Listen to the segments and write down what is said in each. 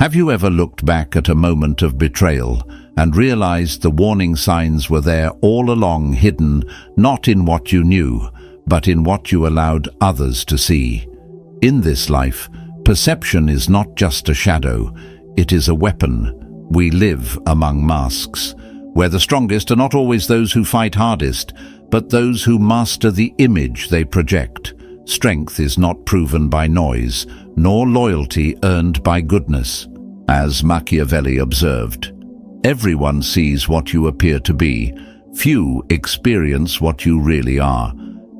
Have you ever looked back at a moment of betrayal and realized the warning signs were there all along, hidden not in what you knew, but in what you allowed others to see? In this life, perception is not just a shadow, it is a weapon. We live among masks, where the strongest are not always those who fight hardest, but those who master the image they project. Strength is not proven by noise, nor loyalty earned by goodness. As Machiavelli observed, everyone sees what you appear to be, few experience what you really are.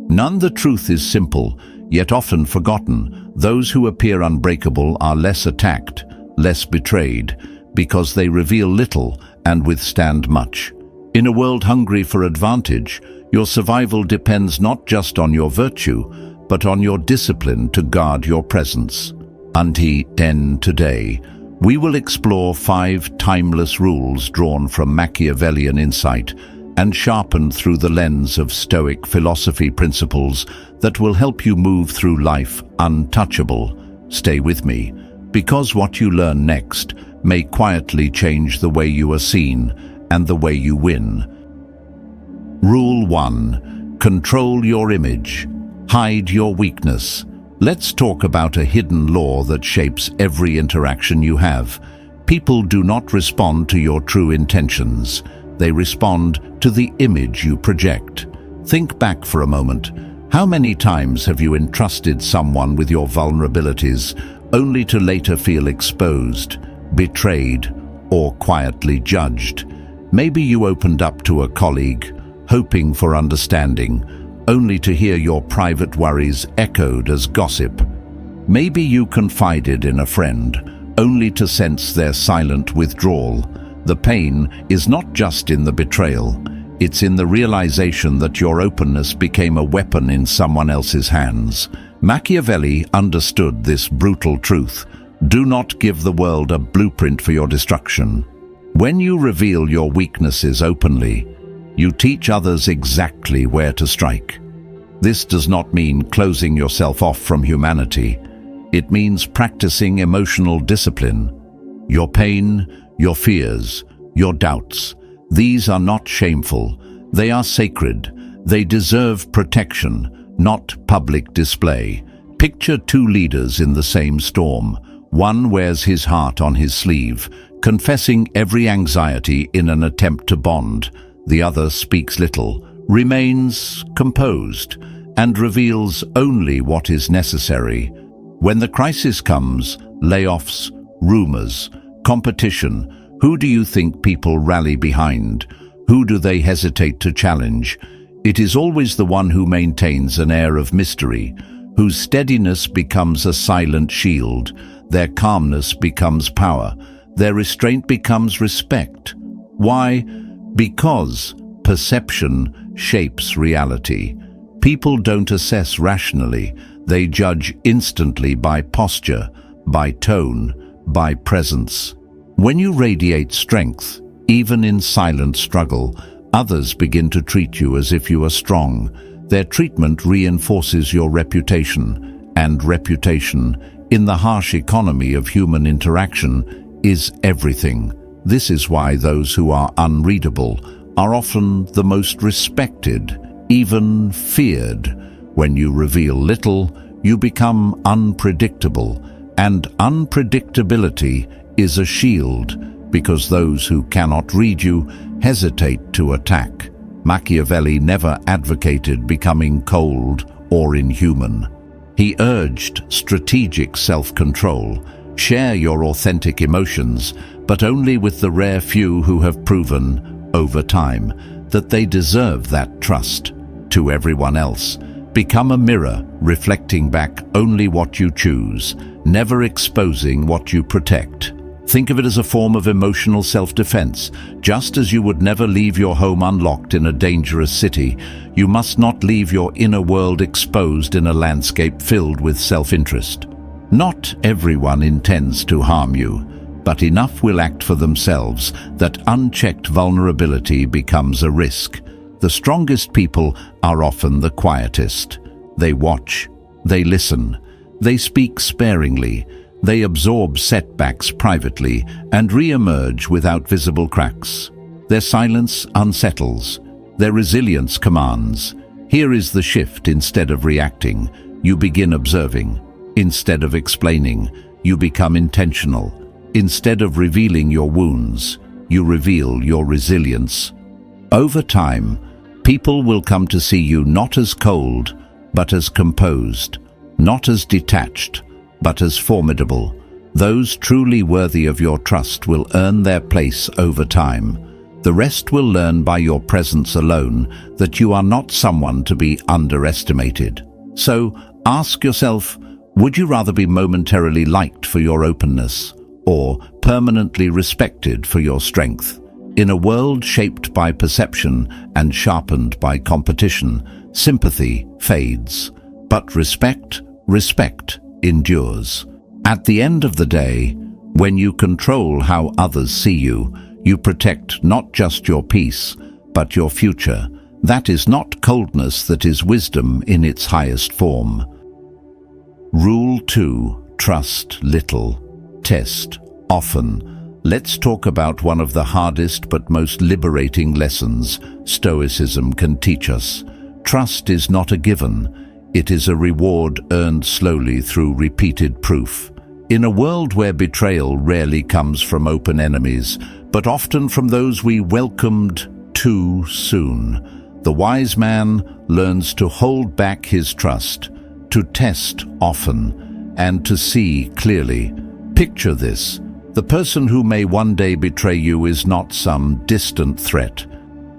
None the truth is simple, yet often forgotten. Those who appear unbreakable are less attacked, less betrayed, because they reveal little and withstand much. In a world hungry for advantage, your survival depends not just on your virtue, but on your discipline to guard your presence. Today, we will explore 5 timeless rules drawn from Machiavellian insight and sharpened through the lens of Stoic philosophy principles that will help you move through life untouchable. Stay with me, because what you learn next may quietly change the way you are seen and the way you win. Rule 1. Control your image. Hide your weakness. Let's talk about a hidden law that shapes every interaction you have. People do not respond to your true intentions. They respond to the image you project. Think back for a moment. How many times have you entrusted someone with your vulnerabilities only to later feel exposed, betrayed, or quietly judged? Maybe you opened up to a colleague, hoping for understanding, only to hear your private worries echoed as gossip. Maybe you confided in a friend, only to sense their silent withdrawal. The pain is not just in the betrayal, it's in the realization that your openness became a weapon in someone else's hands. Machiavelli understood this brutal truth. Do not give the world a blueprint for your destruction. When you reveal your weaknesses openly, you teach others exactly where to strike. This does not mean closing yourself off from humanity. It means practicing emotional discipline. Your pain, your fears, your doubts, these are not shameful. They are sacred. They deserve protection, not public display. Picture 2 leaders in the same storm. One wears his heart on his sleeve, confessing every anxiety in an attempt to bond. The other speaks little, remains composed, and reveals only what is necessary. When the crisis comes, layoffs, rumors, competition, who do you think people rally behind? Who do they hesitate to challenge? It is always the one who maintains an air of mystery, whose steadiness becomes a silent shield, their calmness becomes power, their restraint becomes respect. Why? Because perception shapes reality. People don't assess rationally, they judge instantly by posture, by tone, by presence. When you radiate strength, even in silent struggle, others begin to treat you as if you are strong. Their treatment reinforces your reputation, and reputation, in the harsh economy of human interaction, is everything. This is why those who are unreadable are often the most respected, even feared. When you reveal little, you become unpredictable, and unpredictability is a shield, because those who cannot read you hesitate to attack. Machiavelli never advocated becoming cold or inhuman. He urged strategic self-control. Share your authentic emotions, but only with the rare few who have proven, over time, that they deserve that trust. To everyone else, become a mirror, reflecting back only what you choose, never exposing what you protect. Think of it as a form of emotional self-defense. Just as you would never leave your home unlocked in a dangerous city, you must not leave your inner world exposed in a landscape filled with self-interest. Not everyone intends to harm you, but enough will act for themselves that unchecked vulnerability becomes a risk. The strongest people are often the quietest. They watch, they listen, they speak sparingly, They absorb setbacks privately and re-emerge without visible cracks. Their silence unsettles. Their resilience commands. Here is the shift. Instead of reacting, you begin observing. Instead of explaining, you become intentional. Instead of revealing your wounds, you reveal your resilience. Over time, people will come to see you not as cold, but as composed, not as detached, but as formidable. Those truly worthy of your trust will earn their place over time. The rest will learn by your presence alone that you are not someone to be underestimated. So, ask yourself, would you rather be momentarily liked for your openness, or permanently respected for your strength? In a world shaped by perception and sharpened by competition, sympathy fades, but respect endures. At the end of the day, when you control how others see you, you protect not just your peace, but your future. That is not coldness, that is wisdom in its highest form. Rule 2. Trust little. Test often. Let's talk about one of the hardest but most liberating lessons Stoicism can teach us. Trust is not a given. It is a reward earned slowly through repeated proof. In a world where betrayal rarely comes from open enemies, but often from those we welcomed too soon, the wise man learns to hold back his trust, to test often, and to see clearly. Picture this. The person who may one day betray you is not some distant threat.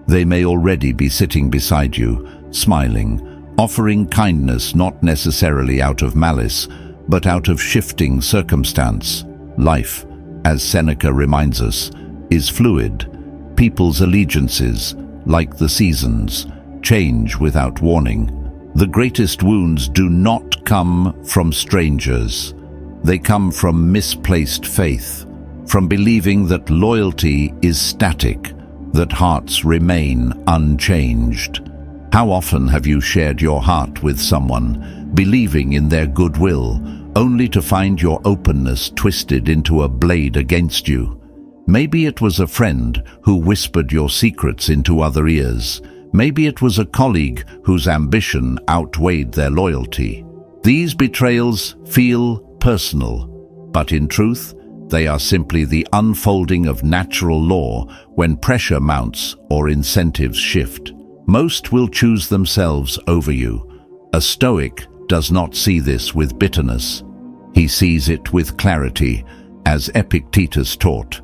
They may already be sitting beside you, smiling, offering kindness not necessarily out of malice, but out of shifting circumstance. Life, as Seneca reminds us, is fluid. People's allegiances, like the seasons, change without warning. The greatest wounds do not come from strangers. They come from misplaced faith, from believing that loyalty is static, that hearts remain unchanged. How often have you shared your heart with someone, believing in their goodwill, only to find your openness twisted into a blade against you? Maybe it was a friend who whispered your secrets into other ears. Maybe it was a colleague whose ambition outweighed their loyalty. These betrayals feel personal, but in truth, they are simply the unfolding of natural law when pressure mounts or incentives shift. Most will choose themselves over you. A Stoic does not see this with bitterness. He sees it with clarity, as Epictetus taught.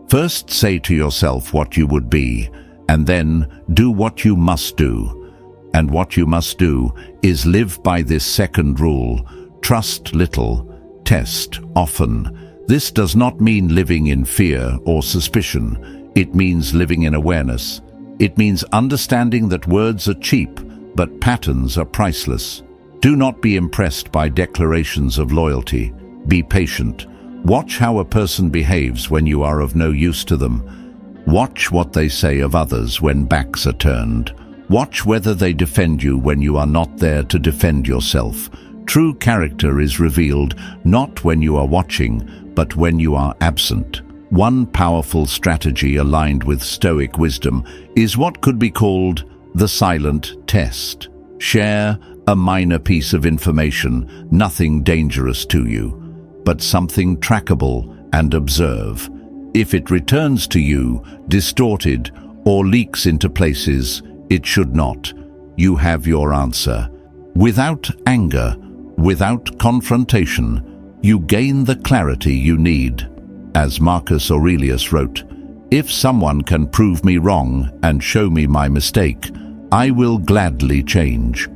First say to yourself what you would be, and then do what you must do. And what you must do is live by this second rule: trust little, test often. This does not mean living in fear or suspicion. It means living in awareness. It means understanding that words are cheap, but patterns are priceless. Do not be impressed by declarations of loyalty. Be patient. Watch how a person behaves when you are of no use to them. Watch what they say of others when backs are turned. Watch whether they defend you when you are not there to defend yourself. True character is revealed not when you are watching, but when you are absent. One powerful strategy aligned with Stoic wisdom is what could be called the silent test. Share a minor piece of information, nothing dangerous to you, but something trackable, and observe. If it returns to you distorted or leaks into places it should not, you have your answer. Without anger, without confrontation, you gain the clarity you need. As Marcus Aurelius wrote, "If someone can prove me wrong and show me my mistake, I will gladly change."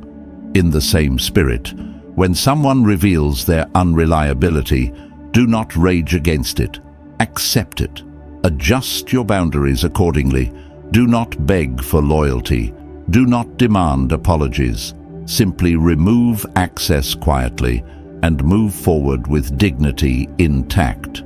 In the same spirit, when someone reveals their unreliability, do not rage against it. Accept it. Adjust your boundaries accordingly. Do not beg for loyalty. Do not demand apologies. Simply remove access quietly and move forward with dignity intact.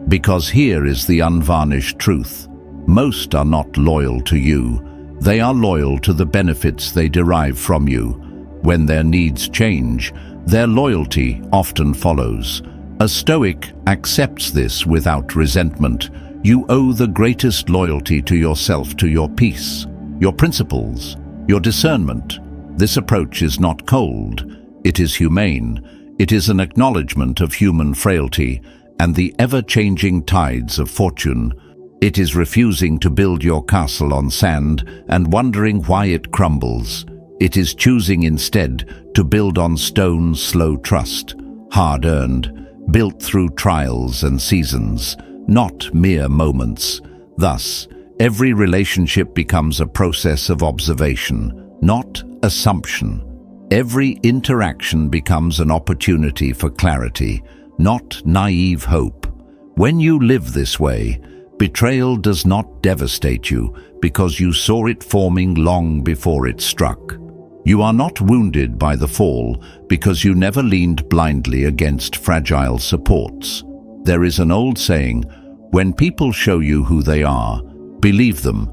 Because here is the unvarnished truth. Most are not loyal to you. They are loyal to the benefits they derive from you. When their needs change, their loyalty often follows. A Stoic accepts this without resentment. You owe the greatest loyalty to yourself, to your peace, your principles, your discernment. This approach is not cold, it is humane. It is an acknowledgement of human frailty and the ever-changing tides of fortune. It is refusing to build your castle on sand and wondering why it crumbles. It is choosing instead to build on stone, slow trust, hard-earned, built through trials and seasons, not mere moments. Thus, every relationship becomes a process of observation, not assumption. Every interaction becomes an opportunity for clarity, not naive hope. When you live this way, betrayal does not devastate you because you saw it forming long before it struck. You are not wounded by the fall because you never leaned blindly against fragile supports. There is an old saying, when people show you who they are, believe them.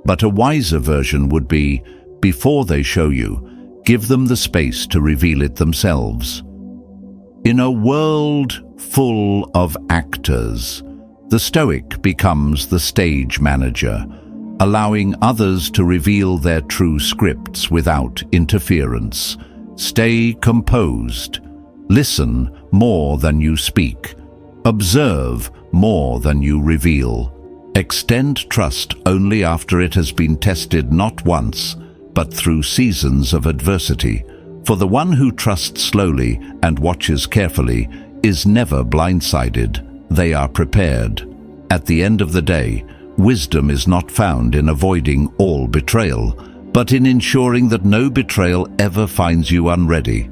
But a wiser version would be, before they show you, give them the space to reveal it themselves. In a world full of actors, the Stoic becomes the stage manager, allowing others to reveal their true scripts without interference. Stay composed. Listen more than you speak. Observe more than you reveal. Extend trust only after it has been tested not once, but through seasons of adversity. For the one who trusts slowly and watches carefully is never blindsided. They are prepared. At the end of the day, wisdom is not found in avoiding all betrayal, but in ensuring that no betrayal ever finds you unready.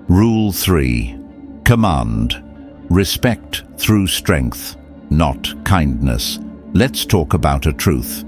Rule 3. Command. Respect through strength, not kindness. Let's talk about a truth.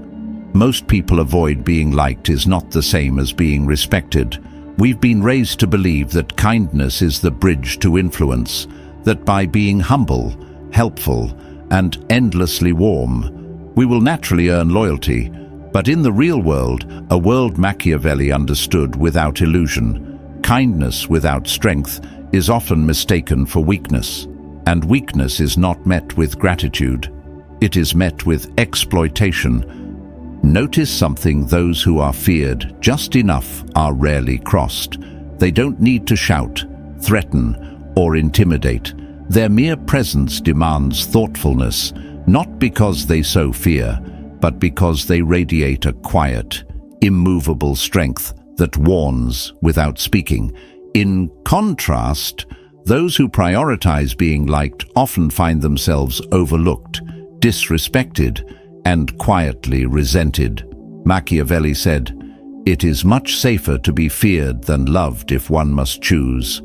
Most people avoid being liked is not the same as being respected. We've been raised to believe that kindness is the bridge to influence, that by being humble, helpful, and endlessly warm, we will naturally earn loyalty. But in the real world, a world Machiavelli understood without illusion, kindness without strength is often mistaken for weakness. And weakness is not met with gratitude. It is met with exploitation. Notice something: those who are feared just enough are rarely crossed. They don't need to shout, threaten, or intimidate. Their mere presence demands thoughtfulness, not because they sow fear, but because they radiate a quiet, immovable strength that warns without speaking. In contrast, those who prioritize being liked often find themselves overlooked, disrespected, and quietly resented. Machiavelli said, "It is much safer to be feared than loved if one must choose."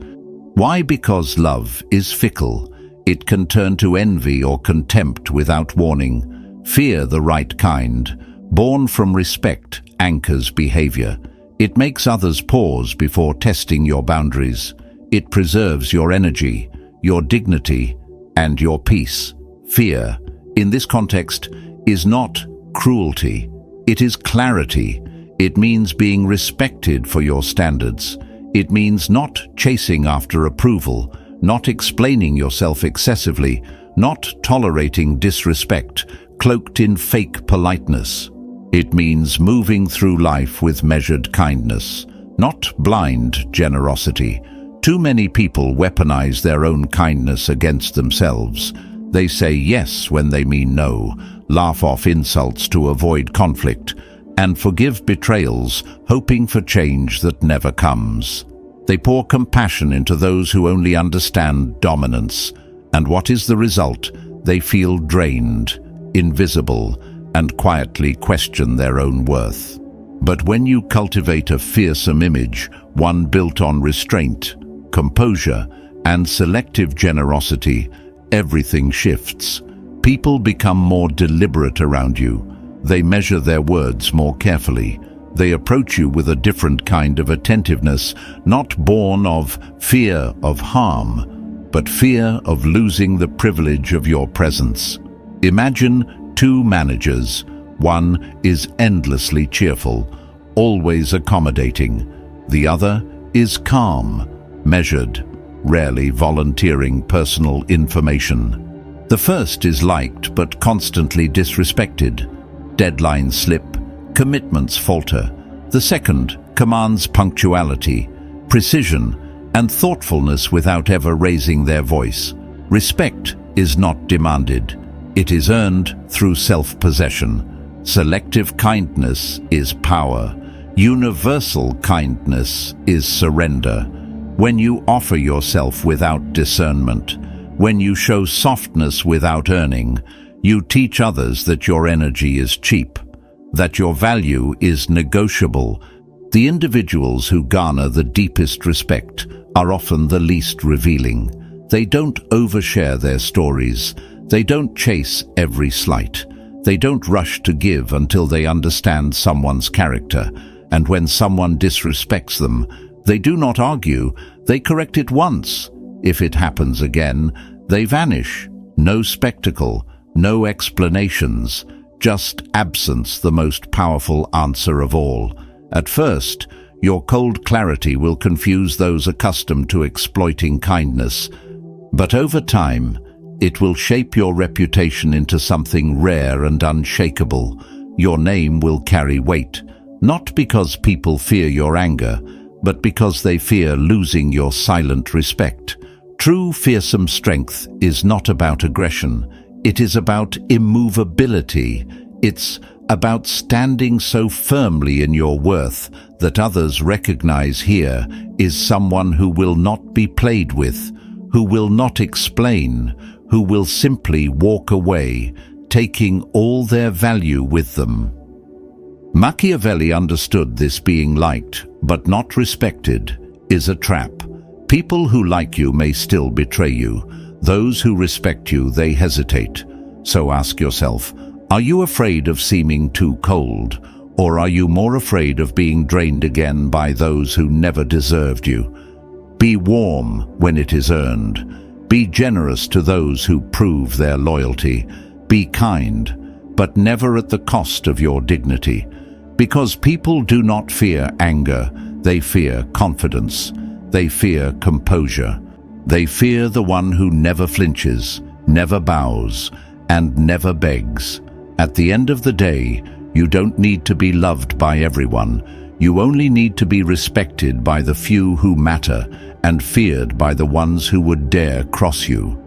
Why? Because love is fickle. It can turn to envy or contempt without warning. Fear, the right kind, born from respect, anchors behavior. It makes others pause before testing your boundaries. It preserves your energy, your dignity, and your peace. Fear, in this context, is not cruelty. It is clarity. It means being respected for your standards. It means not chasing after approval, not explaining yourself excessively, not tolerating disrespect cloaked in fake politeness. It means moving through life with measured kindness, not blind generosity. Too many people weaponize their own kindness against themselves. They say yes when they mean no, laugh off insults to avoid conflict, and forgive betrayals, hoping for change that never comes. They pour compassion into those who only understand dominance, and what is the result? They feel drained, invisible, and quietly question their own worth. But when you cultivate a fearsome image, one built on restraint, composure, and selective generosity, everything shifts. People become more deliberate around you. They measure their words more carefully. They approach you with a different kind of attentiveness, not born of fear of harm, but fear of losing the privilege of your presence. Imagine two managers. One is endlessly cheerful, always accommodating. The other is calm, measured, rarely volunteering personal information. The first is liked but constantly disrespected. Deadlines slip, commitments falter. The second commands punctuality, precision, and thoughtfulness without ever raising their voice. Respect is not demanded. It is earned through self-possession. Selective kindness is power. Universal kindness is surrender. When you offer yourself without discernment, when you show softness without earning, you teach others that your energy is cheap, that your value is negotiable. The individuals who garner the deepest respect are often the least revealing. They don't overshare their stories. They don't chase every slight. They don't rush to give until they understand someone's character. And when someone disrespects them, they do not argue. They correct it once. If it happens again, they vanish. No spectacle, no explanations, just absence, the most powerful answer of all. At first, your cold clarity will confuse those accustomed to exploiting kindness, but over time, it will shape your reputation into something rare and unshakable. Your name will carry weight, not because people fear your anger, but because they fear losing your silent respect. True fearsome strength is not about aggression. It is about immovability. It's about standing so firmly in your worth that others recognize here is someone who will not be played with, who will not explain, who will simply walk away, taking all their value with them. Machiavelli understood this being liked, but not respected, is a trap. People who like you may still betray you. Those who respect you, they hesitate. So ask yourself, are you afraid of seeming too cold, or are you more afraid of being drained again by those who never deserved you? Be warm when it is earned. Be generous to those who prove their loyalty. Be kind, but never at the cost of your dignity. Because people do not fear anger, they fear confidence. They fear composure. They fear the one who never flinches, never bows, and never begs. At the end of the day, you don't need to be loved by everyone. You only need to be respected by the few who matter and feared by the ones who would dare cross you.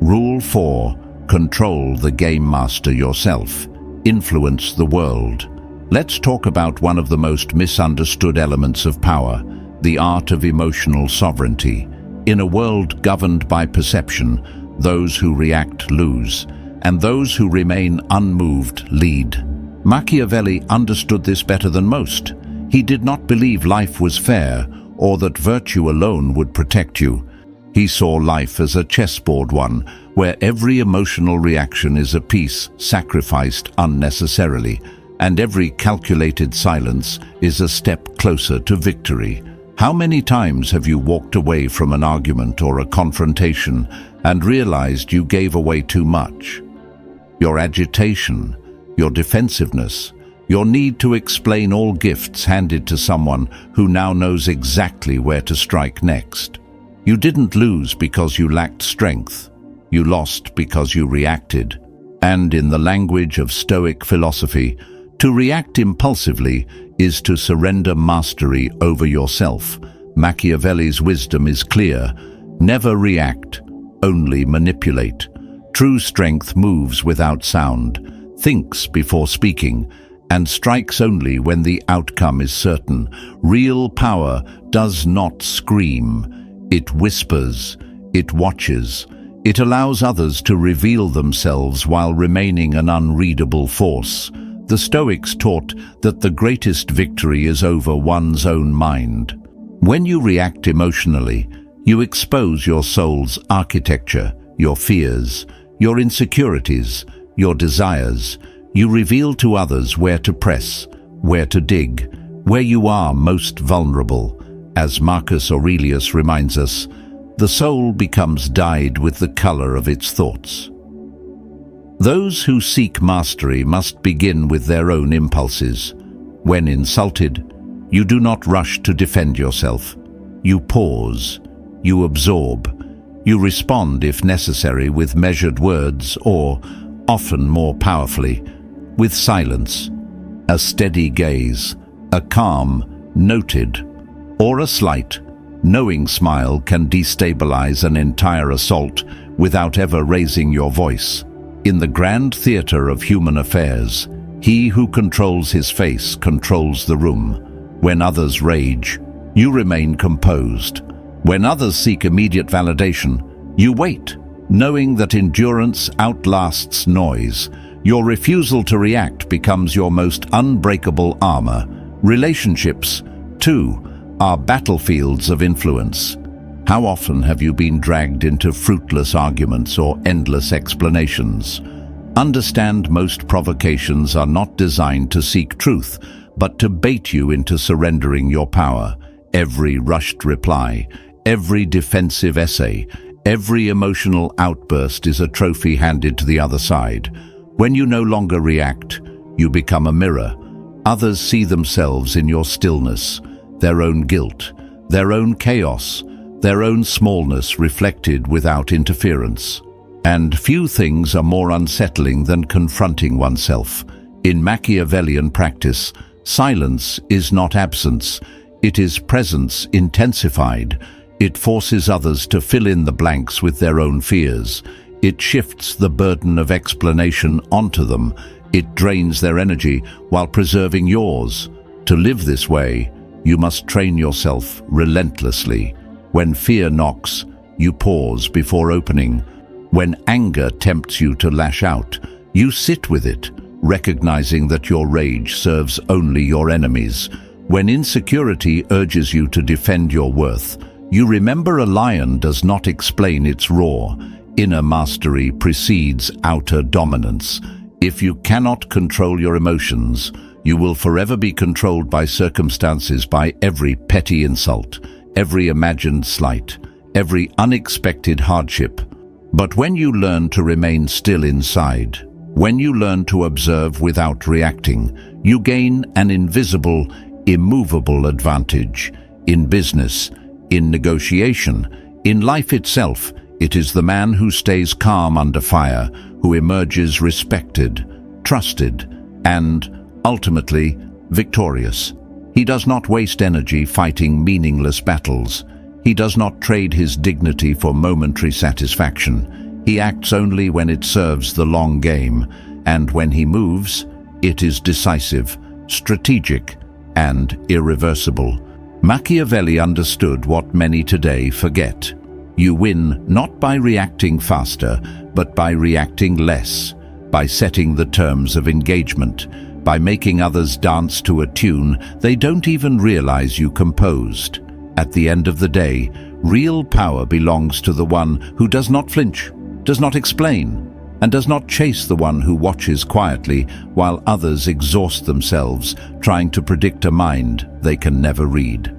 Rule 4. Control the game master yourself. Influence the world. Let's talk about one of the most misunderstood elements of power, the art of emotional sovereignty. In a world governed by perception, those who react lose, and those who remain unmoved lead. Machiavelli understood this better than most. He did not believe life was fair or that virtue alone would protect you. He saw life as a chessboard, one where every emotional reaction is a piece sacrificed unnecessarily, and every calculated silence is a step closer to victory. How many times have you walked away from an argument or a confrontation and realized you gave away too much? Your agitation, your defensiveness, your need to explain all gifts handed to someone who now knows exactly where to strike next. You didn't lose because you lacked strength. You lost because you reacted. And in the language of Stoic philosophy, to react impulsively is to surrender mastery over yourself. Machiavelli's wisdom is clear. Never react, only manipulate. True strength moves without sound, thinks before speaking, and strikes only when the outcome is certain. Real power does not scream. It whispers, it watches, it allows others to reveal themselves while remaining an unreadable force. The Stoics taught that the greatest victory is over one's own mind. When you react emotionally, you expose your soul's architecture, your fears, your insecurities, your desires. You reveal to others where to press, where to dig, where you are most vulnerable. As Marcus Aurelius reminds us, the soul becomes dyed with the color of its thoughts. Those who seek mastery must begin with their own impulses. When insulted, you do not rush to defend yourself. You pause. you absorb. You respond if necessary with measured words or, often more powerfully, with silence. A steady gaze, a calm, noted, or a slight, knowing smile can destabilize an entire assault without ever raising your voice. In the grand theater of human affairs, he who controls his face controls the room. When others rage, you remain composed. When others seek immediate validation, you wait, knowing that endurance outlasts noise. Your refusal to react becomes your most unbreakable armor. Relationships, too, are battlefields of influence. How often have you been dragged into fruitless arguments or endless explanations? Understand, most provocations are not designed to seek truth, but to bait you into surrendering your power. Every rushed reply, every defensive essay, every emotional outburst is a trophy handed to the other side. When you no longer react, you become a mirror. Others see themselves in your stillness, their own guilt, their own chaos, their own smallness reflected without interference. And few things are more unsettling than confronting oneself. In Machiavellian practice, silence is not absence, it is presence intensified. It forces others to fill in the blanks with their own fears. It shifts the burden of explanation onto them. It drains their energy while preserving yours. To live this way, you must train yourself relentlessly. When fear knocks, you pause before opening. When anger tempts you to lash out, you sit with it, recognizing that your rage serves only your enemies. When insecurity urges you to defend your worth, you remember a lion does not explain its roar. Inner mastery precedes outer dominance. If you cannot control your emotions, you will forever be controlled by circumstances, by every petty insult, every imagined slight, every unexpected hardship. But when you learn to remain still inside, when you learn to observe without reacting, you gain an invisible, immovable advantage. In business, in negotiation, in life itself, it is the man who stays calm under fire, who emerges respected, trusted, and, ultimately, victorious. He does not waste energy fighting meaningless battles. He does not trade his dignity for momentary satisfaction. He acts only when it serves the long game, and when he moves, it is decisive, strategic, and irreversible. Machiavelli understood what many today forget. You win not by reacting faster, but by reacting less, by setting the terms of engagement, by making others dance to a tune they don't even realize you composed. At the end of the day, real power belongs to the one who does not flinch, does not explain, and does not chase the one who watches quietly while others exhaust themselves trying to predict a mind they can never read.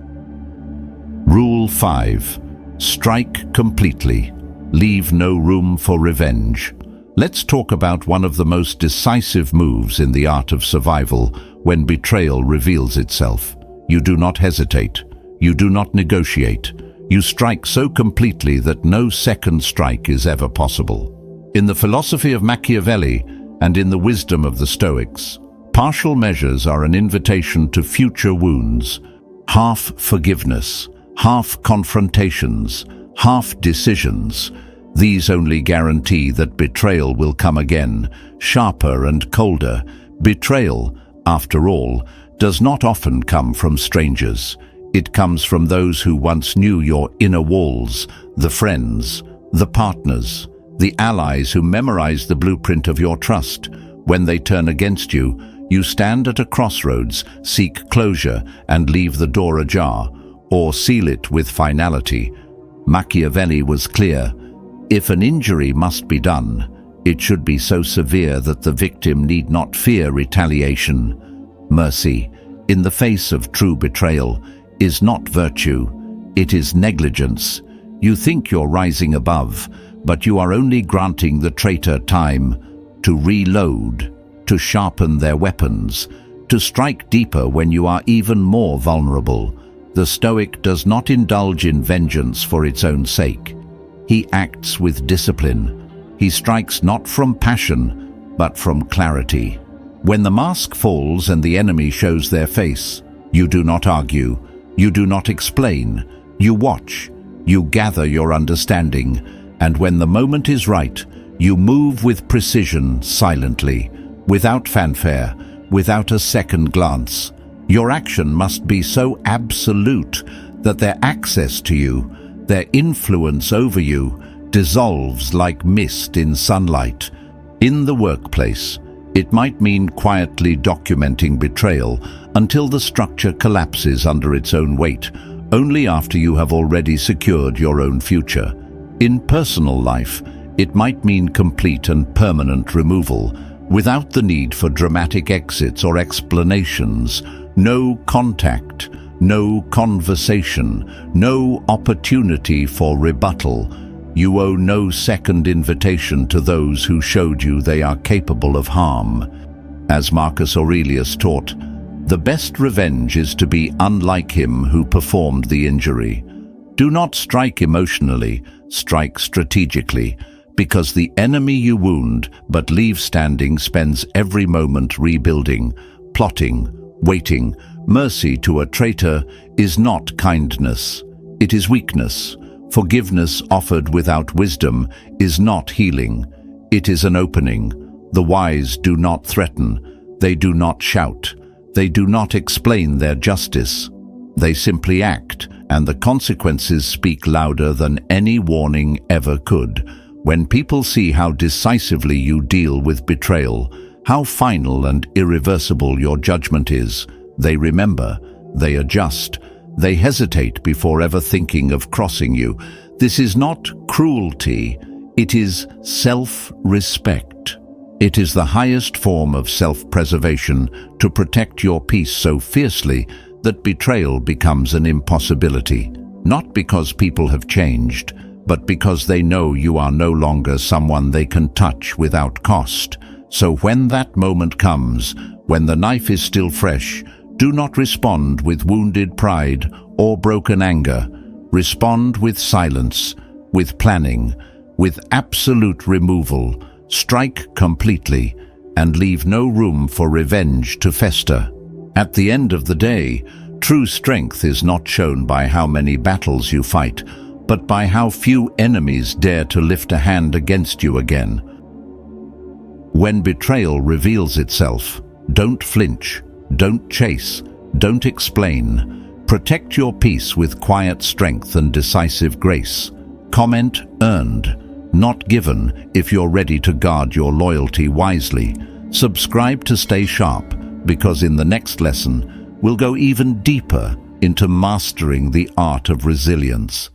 Rule 5. Strike completely. Leave no room for revenge. Let's talk about one of the most decisive moves in the art of survival when betrayal reveals itself. You do not hesitate. You do not negotiate. You strike so completely that no second strike is ever possible. In the philosophy of Machiavelli and in the wisdom of the Stoics, partial measures are an invitation to future wounds. Half forgiveness, half confrontations, half decisions. These only guarantee that betrayal will come again, sharper and colder. Betrayal, after all, does not often come from strangers. It comes from those who once knew your inner walls, the friends, the partners, the allies who memorize the blueprint of your trust. When they turn against you, you stand at a crossroads, seek closure, and leave the door ajar, or seal it with finality. Machiavelli was clear. If an injury must be done, it should be so severe that the victim need not fear retaliation. Mercy, in the face of true betrayal, is not virtue, it is negligence. You think you're rising above, but you are only granting the traitor time to reload, to sharpen their weapons, to strike deeper when you are even more vulnerable. The Stoic does not indulge in vengeance for its own sake. He acts with discipline. He strikes not from passion, but from clarity. When the mask falls and the enemy shows their face, you do not argue, you do not explain, you watch, you gather your understanding, and when the moment is right, you move with precision, silently, without fanfare, without a second glance. Your action must be so absolute that their access to you, their influence over you, dissolves like mist in sunlight. In the workplace, it might mean quietly documenting betrayal until the structure collapses under its own weight, only after you have already secured your own future. In personal life, it might mean complete and permanent removal, without the need for dramatic exits or explanations. No contact, no conversation, no opportunity for rebuttal. You owe no second invitation to those who showed you they are capable of harm. As Marcus Aurelius taught, the best revenge is to be unlike him who performed the injury. Do not strike emotionally, strike strategically, because the enemy you wound but leave standing spends every moment rebuilding, plotting, waiting. Mercy to a traitor is not kindness, it is weakness. Forgiveness offered without wisdom is not healing, it is an opening. The wise do not threaten, they do not shout, they do not explain their justice. They simply act, and the consequences speak louder than any warning ever could. When people see how decisively you deal with betrayal, how final and irreversible your judgment is, they remember, they adjust, they hesitate before ever thinking of crossing you. This is not cruelty, it is self-respect. It is the highest form of self-preservation to protect your peace so fiercely that betrayal becomes an impossibility, not because people have changed, but because they know you are no longer someone they can touch without cost. So when that moment comes, when the knife is still fresh, do not respond with wounded pride or broken anger. Respond with silence, with planning, with absolute removal. Strike completely and leave no room for revenge to fester. At the end of the day, true strength is not shown by how many battles you fight, but by how few enemies dare to lift a hand against you again. When betrayal reveals itself, don't flinch, don't chase, don't explain. Protect your peace with quiet strength and decisive grace. Comment earned, not given, if you're ready to guard your loyalty wisely. Subscribe to stay sharp, because in the next lesson, we'll go even deeper into mastering the art of resilience.